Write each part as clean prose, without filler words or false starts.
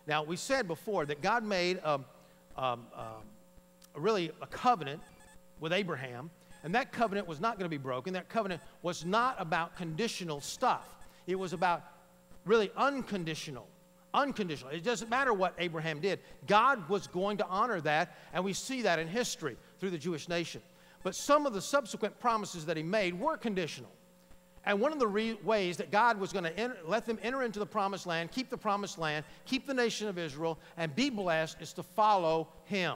Now, we said before that God made really a covenant with Abraham, and that covenant was not going to be broken. That covenant was not about conditional stuff. It was about really unconditional. Unconditional. It doesn't matter what Abraham did. God was going to honor that, and we see that in history through the Jewish nation. But some of the subsequent promises that he made were conditional. And one of the ways that God was going to let them enter into the promised land, keep the promised land, keep the nation of Israel, and be blessed is to follow him.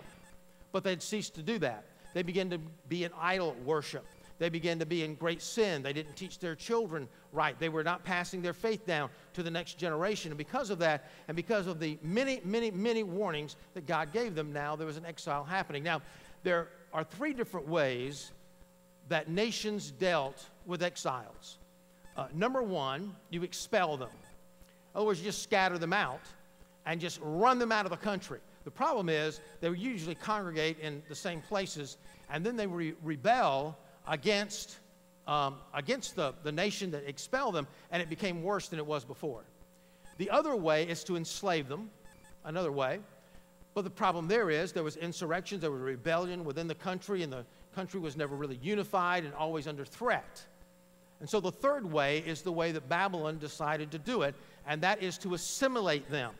But they'd ceased to do that. They began to be in idol worship. They began to be in great sin. They didn't teach their children right. They were not passing their faith down to the next generation. And because of that, and because of the many, many, many warnings that God gave them, now there was an exile happening. Now, there are three different ways that nations dealt with exiles. Number one, you expel them. In other words, you just scatter them out and just run them out of the country. The problem is they would usually congregate in the same places, and then they rebel against the nation that expelled them, and it became worse than it was before. The other way is to enslave them, another way. But the problem there was insurrections, there was rebellion within the country, and the country was never really unified and always under threat. And so the third way is the way that Babylon decided to do it, and that is to assimilate them,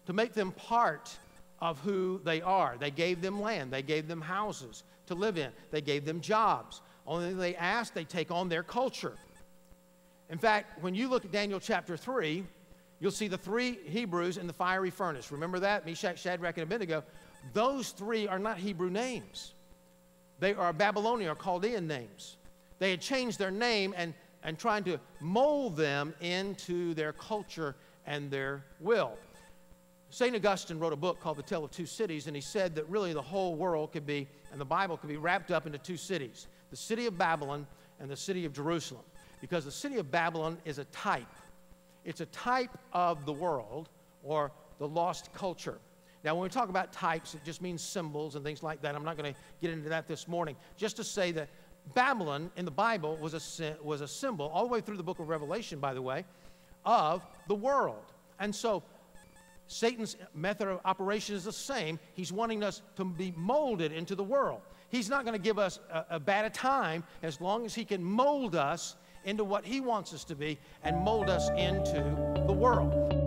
to make them part of who they are. They gave them land. They gave them houses to live in. They gave them jobs. Only thing they asked, they take on their culture. In fact, when you look at Daniel chapter 3, you'll see the three Hebrews in the fiery furnace. Remember that? Meshach, Shadrach, and Abednego. Those three are not Hebrew names. They are Babylonian or Chaldean names. They had changed their name and trying to mold them into their culture and their will. St. Augustine wrote a book called The Tale of Two Cities, and he said that really the whole world could be, and the Bible could be wrapped up into two cities, the city of Babylon and the city of Jerusalem, because the city of Babylon is a type. It's a type of the world or the lost culture. Now, when we talk about types, it just means symbols and things like that. I'm not going to get into that this morning. Just to say that Babylon in the Bible was a symbol, all the way through the book of Revelation, by the way, of the world. And so Satan's method of operation is the same. He's wanting us to be molded into the world. He's not going to give us a bad time as long as he can mold us into what he wants us to be and mold us into the world.